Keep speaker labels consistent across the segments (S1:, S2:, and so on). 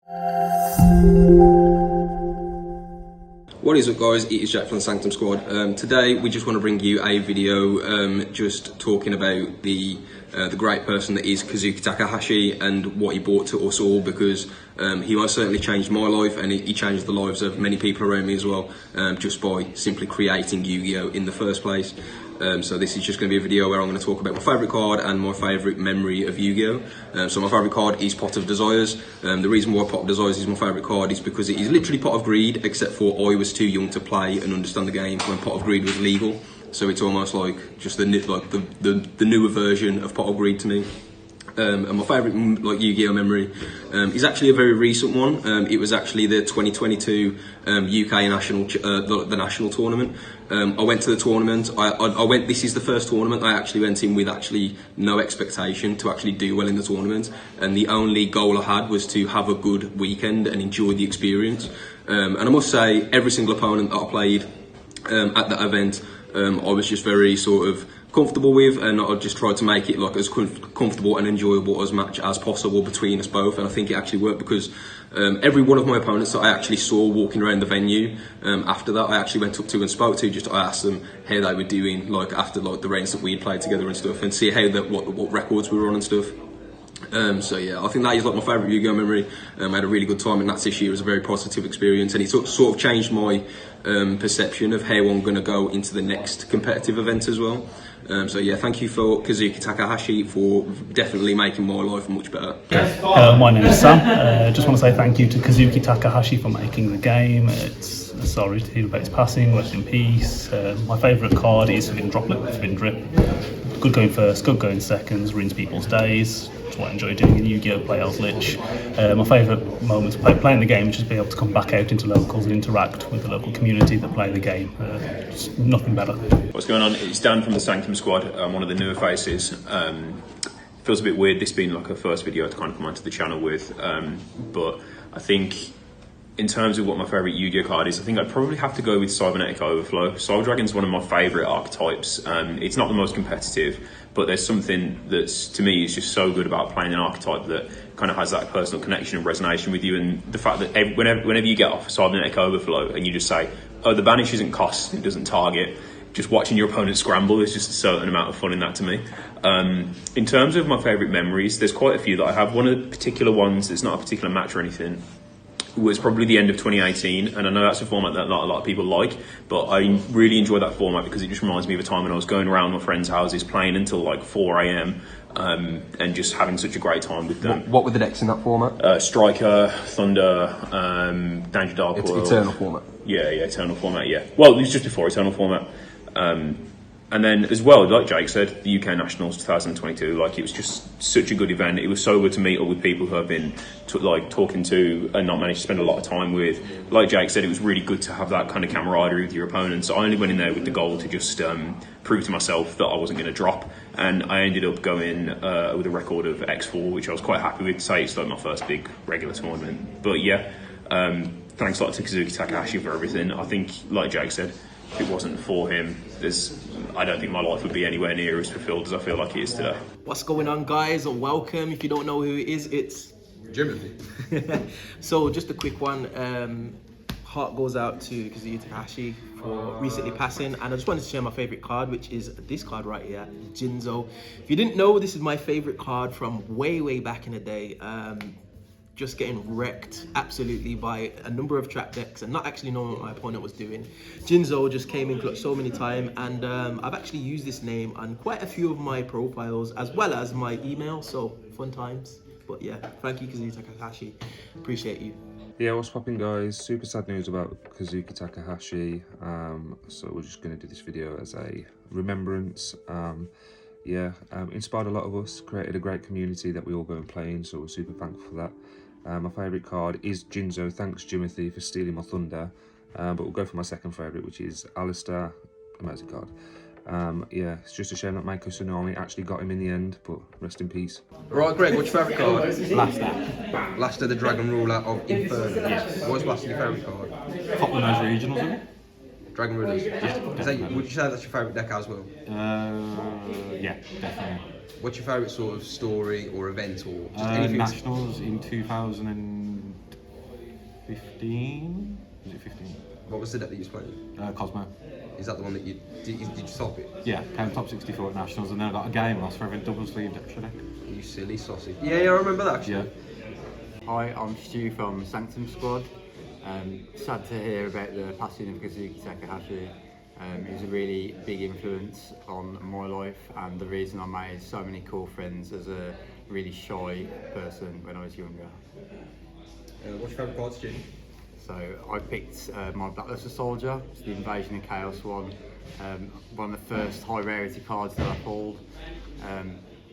S1: What is up, guys? It is Jack from the Sanctum Squad. Today we just want to bring you a video just talking about the great person that is Kazuki Takahashi and what he brought to us all, because he most certainly changed my life, and he changed the lives of many people around me as well, just by simply creating Yu-Gi-Oh! In the first place. So this is just going to be a video where I'm going to talk about my favourite card and my favourite memory of Yu-Gi-Oh! So my favourite card is Pot of Desires. The reason why Pot of Desires is my favourite card is because it is literally Pot of Greed, except for I was too young to play and understand the game when Pot of Greed was legal. So it's almost like just the newer version of Pot of Greed to me. And my favourite Yu-Gi-Oh! Memory is actually a very recent one. It was actually the 2022 UK national the national tournament. I went to the tournament. I went. This is the first tournament I actually went in with no expectation to actually do well in the tournament, and the only goal I had was to have a good weekend and enjoy the experience. And I must say, every single opponent that I played at that event, I was just very sort of comfortable with, and I just tried to make it like as comfortable and enjoyable as much as possible between us both. And I think it actually worked, because every one of my opponents that I actually saw walking around the venue after that, I actually went up to and spoke to. Just I asked them how they were doing, like after the rounds that we had played together and stuff, and see how what records we were on and stuff. So yeah, I think that is like my favourite Yu-Gi-Oh! Memory. I had a really good time, and that's this year. It was a very positive experience, and it sort of changed my perception of how I'm going to go into the next competitive event as well. So yeah, thank you for Kazuki Takahashi for definitely making my life much better.
S2: My name is Sam. Just want to say thank you to Kazuki Takahashi for making the game. It's sorry to hear about his passing. Rest in peace. My favourite card is Spin Droplet with Spin Drip. Good going first, good going seconds, ruins people's days. That's what I enjoy doing in Yu-Gi-Oh! Play as Lich. My favourite moments of playing the game is just being able to come back out into locals and interact with the local community that play the game. Just nothing better.
S3: What's going on? It's Dan from the Sanctum Squad. I'm one of the newer faces. Feels a bit weird this being like a first video to kind of come onto the channel with, but I think in terms of what my favourite Yu-Gi-Oh! Card is, I think I'd probably have to go with Cybernetic Overflow. Soul Dragon's one of my favourite archetypes. It's not the most competitive, but there's something that's, to me, is just so good about playing an archetype that kind of has that personal connection and resonation with you. And the fact that whenever you get off a Cybernetic Overflow and you just say, oh, the banish isn't cost, it doesn't target, just watching your opponent scramble is just a certain amount of fun in that to me. In terms of my favourite memories, there's quite a few that I have. One of the particular ones, it's not a particular match or anything, was probably the end of 2018, and I know that's a format that not a lot of people like, but I really enjoy that format because it just reminds me of a time when I was going around my friends' houses playing until like 4 AM and just having such a great time with them.
S1: What were the decks in that format?
S3: Striker, Thunder, Danger Dark World.
S1: It's Eternal format.
S3: Yeah, Eternal format, yeah. Well, it was just before Eternal format. And then as well, like Jake said, the UK Nationals 2022, like it was just such a good event. It was so good to meet up with people who I've been talking to and not managed to spend a lot of time with. Like Jake said, it was really good to have that kind of camaraderie with your opponents. I only went in there with the goal to just prove to myself that I wasn't going to drop. And I ended up going with a record of X4, which I was quite happy with. To say it's like my first big regular tournament. But yeah, thanks a lot to Kazuki Takahashi for everything. I think, like Jake said, if it wasn't for him, I don't think my life would be anywhere near as fulfilled as I feel like it is today.
S4: What's going on, guys? Welcome. If you don't know who it is, it's
S1: Jimothy.
S4: So just a quick one. Heart goes out to Kazuki Takahashi for recently passing, and I just wanted to share my favorite card, which is this card right here, Jinzo. If you didn't know, this is my favorite card from way back in the day. Just getting wrecked absolutely by a number of trap decks and not actually knowing what my opponent was doing. Jinzo just came in clutch so many times, and I've actually used this name on quite a few of my profiles as well as my email, so fun times. But yeah, thank you Kazuki Takahashi, appreciate you.
S5: Yeah, what's popping, guys? Super sad news about Kazuki Takahashi. So we're just going to do this video as a remembrance. Inspired a lot of us, created a great community that we all go and play in, so we're super thankful for that. My favourite card is Jinzo. Thanks, Jimothy, for stealing my thunder. But we'll go for my second favourite, which is Alistair. Amazing card. It's just a shame that Mako Tsunami actually got him in the end, but rest in peace.
S1: Right, Greg, what's your favourite card?
S4: Blaster.
S1: Blaster, the Dragon Ruler of Inferno. Yes. What's Blaster your favourite card?
S6: Top of those regionals, isn't it?
S1: Dragon Rulers. Would you say that's your favourite deck as well?
S6: Yeah, definitely.
S1: What's your favourite sort of story or event or just anything?
S6: Nationals in 2000 and 15? Was it 15?
S1: What was the deck that you was playing?
S6: Cosmo.
S1: Is that the one that you did you stop it?
S6: Yeah, came top 64 at Nationals, and then I got a game loss for having double sleeved extra deck.
S1: You silly sausage. Yeah, I remember that actually.
S6: Yeah.
S7: Hi, I'm Stu from Sanctum Squad. Sad to hear about the passing of Kazuki Takahashi. He was a really big influence on my life and the reason I made so many cool friends as a really shy person when I was younger.
S1: What's your favourite card, Stu?
S7: So I picked my Blackluster Soldier, it's the Invasion of Chaos one. One of the first high rarity cards that I pulled. I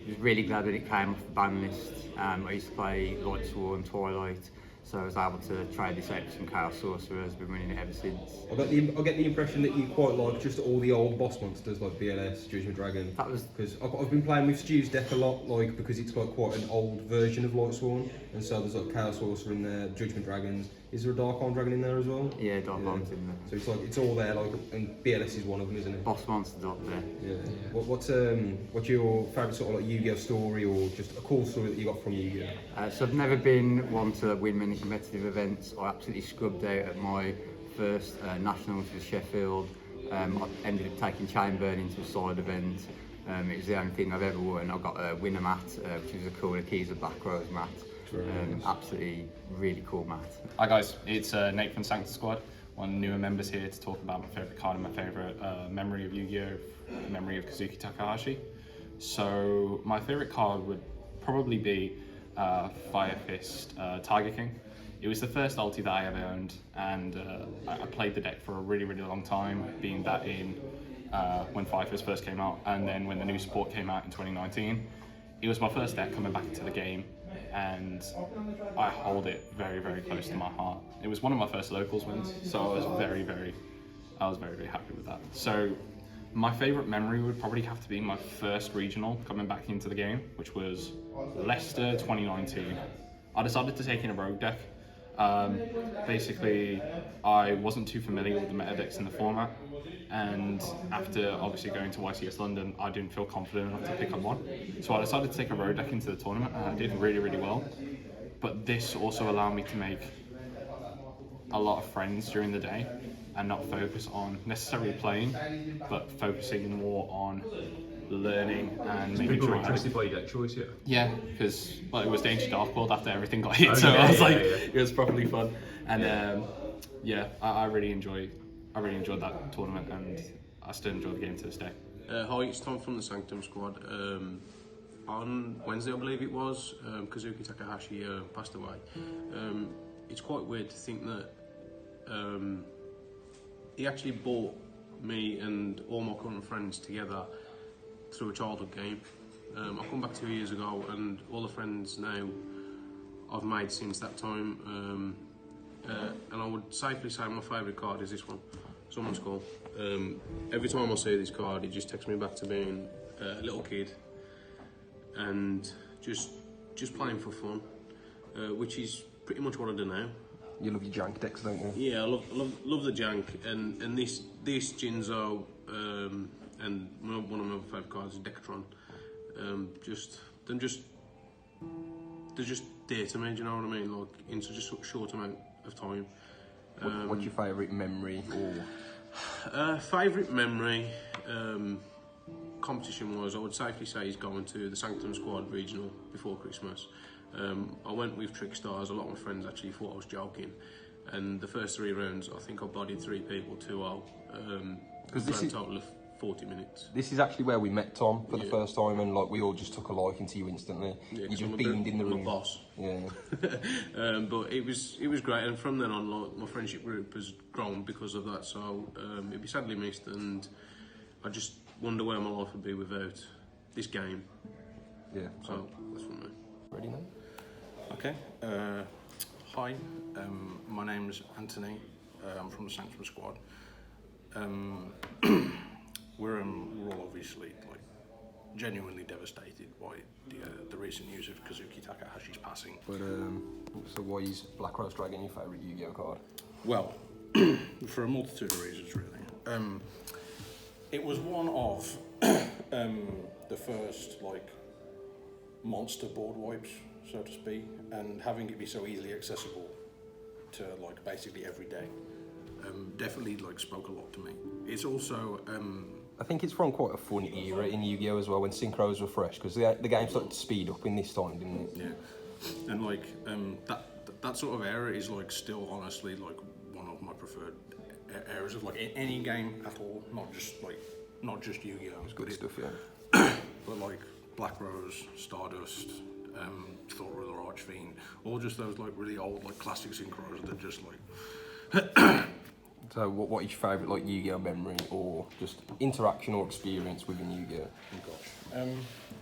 S7: was really glad when it came off the ban list. I used to play Light Sworn and Twilight, so I was able to trade this out for some Chaos Sorcerers. I've been running it ever since.
S1: I get the impression that you quite like just all the old boss monsters like BLS, Judgment Dragon.
S7: That was
S1: because I've been playing with Stu's deck a lot, like because it's got quite an old version of Light Sworn, and so there's like Chaos Sorcerer in there, Judgment Dragons. Is there a Dark Arm Dragon in there as well?
S7: yeah, Dark Arm's in there.
S1: So it's like it's all there, like, and BLS is one of them, isn't it?
S7: Boss monsters up there.
S1: Yeah. What's your favourite sort of like Yu-Gi-Oh story, or just a cool story that you got from Yu-Gi-Oh?
S7: So I've never been one to win many competitive events. I absolutely scrubbed out at my first nationals with Sheffield. I ended up taking Chainburn into a side event. It was the only thing I've ever won. I got a winner mat, which was a cool Keys of Black Rose mat. Absolutely really cool mat.
S8: Hi guys, it's Nate from Sanctum Squad. One of the newer members here to talk about my favourite card and my favourite memory of Yu-Gi-Oh! Memory of Kazuki Takahashi. So my favourite card would probably be Fire Fist Tiger King. It was the first ulti that I ever owned, and I played the deck for a really long time, being that in when Fire Fist first came out, and then when the new support came out in 2019. It was my first deck coming back into the game, and I hold it very close to my heart. It was one of my first locals wins, so I was very happy with that. So my favourite memory would probably have to be my first regional coming back into the game, which was Leicester 2019. I decided to take in a rogue deck. Basically, I wasn't too familiar with the meta decks in the format, and after obviously going to YCS London, I didn't feel confident enough to pick up one. So I decided to take a rogue deck into the tournament, and I did really well. But this also allowed me to make a lot of friends during the day and not focus on necessarily playing, but focusing more on learning and making sure I had
S3: Interested by your deck choice, yeah?
S8: yeah, because it was Danger Dark World after everything got hit, so I was it was properly fun, and I really enjoyed that tournament, and I still enjoy the game to this day.
S9: Hi, it's Tom from the Sanctum Squad. On Wednesday, I believe it was, Kazuki Takahashi passed away. It's quite weird to think that he actually brought me and all my current friends together through a childhood game. I come back 2 years ago, and all the friends now I've made since that time. And I would safely say my favourite card is this one, Someone's Call. Every time I see this card, it just takes me back to being a little kid and just playing for fun, which is pretty much what I do now.
S1: You love your jank decks, don't you?
S9: Yeah, I love the jank, and this Jinzo, and one of my favourite cards is Decatron. They're just dear to me. Do you know what I mean? Like in such a short amount of time.
S1: What's your favourite memory or?
S9: Favourite memory, competition-wise, I would safely say is going to the Sanctum Squad regional before Christmas. I went with Trickstars. A lot of my friends actually thought I was joking, and the first 3 rounds, I think I bodied 3 people 2-0. Because this is a total of 40 minutes.
S1: This is actually where we met Tom for the first time, and like we all just took a liking to you instantly.
S9: Yeah,
S1: you just beamed in the room.
S9: Boss.
S1: Yeah.
S9: But it was great, and from then on, like, my friendship group has grown because of that. So it'd be sadly missed, and I just wonder where my life would be without this game.
S1: Yeah.
S9: So that's from me.
S1: Ready now?
S10: Okay. Hi, my name's Anthony. I'm from the Sanctum Squad. We're all obviously genuinely devastated by the recent news of Kazuki Takahashi's passing.
S1: But so why is Black Rose Dragon your favourite Yu-Gi-Oh card?
S10: Well, for a multitude of reasons, really. It was one of the first monster board wipes, so to speak, and having it be so easily accessible to like basically every day. Definitely like spoke a lot to me. It's also
S1: I think it's from quite a fun era in Yu-Gi-Oh as well, when synchros were fresh, because the game started to speed up in this time, didn't it?
S10: Yeah, and like that sort of era is like still honestly like one of my preferred eras of like any game at all, not just Yu-Gi-Oh.
S1: It's good stuff, yeah.
S10: But like Black Rose, Stardust, Thought Ruler, Archfiend, all just those like really old like classic synchros that just like.
S1: So what is your favourite like Yu-Gi-Oh memory or just interaction or experience within Yu-Gi-Oh?
S10: Oh gosh.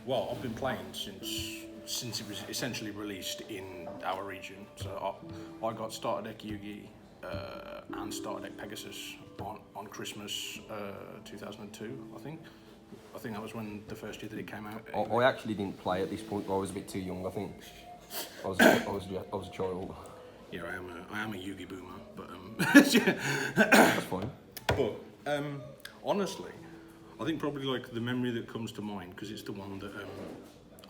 S10: Well, I've been playing since it was essentially released in our region. So I got Starter Deck Yugi and Starter Deck Pegasus on Christmas 2002, I think. I think that was when the first year that it came out.
S1: I actually didn't play at this point. I was a bit too young, I think. I was a child.
S10: Yeah, I am a Yugi boomer, but
S1: That's fine.
S10: But honestly, I think probably like the memory that comes to mind, because it's the one that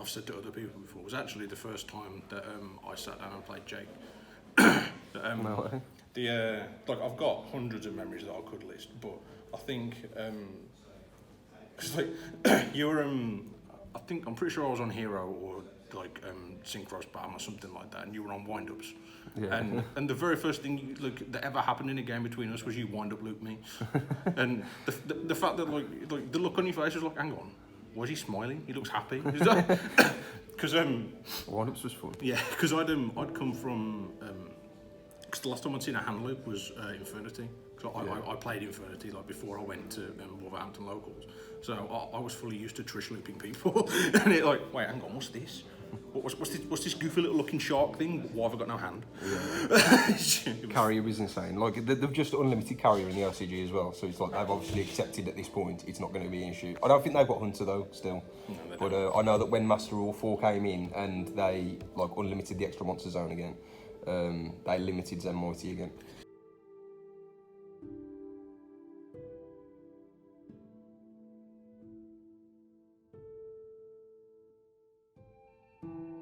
S10: I've said to other people before, was actually the first time that I sat down and played Jake.
S1: No way.
S10: Like I've got hundreds of memories that I could list, but I think cause like you were I think I'm pretty sure I was on Hero or like Synchro Spam or something like that, and you were on wind-ups.
S1: Yeah.
S10: And the very first thing that ever happened in a game between us was you wind-up looped me. And the fact that like the look on your face was like, hang on, was he smiling? He looks happy. Because
S1: wind-ups was fun.
S10: Yeah, because I'd come from because the last time I'd seen a hand loop was Infernity. So I played Infernity like before I went to Wolverhampton locals. So I was fully used to Trish looping people, and it like, wait, hang on, what's this? What's this goofy little looking shark thing? Why have I got no hand?
S1: Yeah. Carrier is insane. Like they've just unlimited carrier in the LCG as well, so it's like they've obviously accepted at this point it's not going to be an issue. I don't think they've got Hunter though still, no, but I know that when Master Rule 4 came in and they like unlimited the extra monster zone again, they limited Zen Mighty again.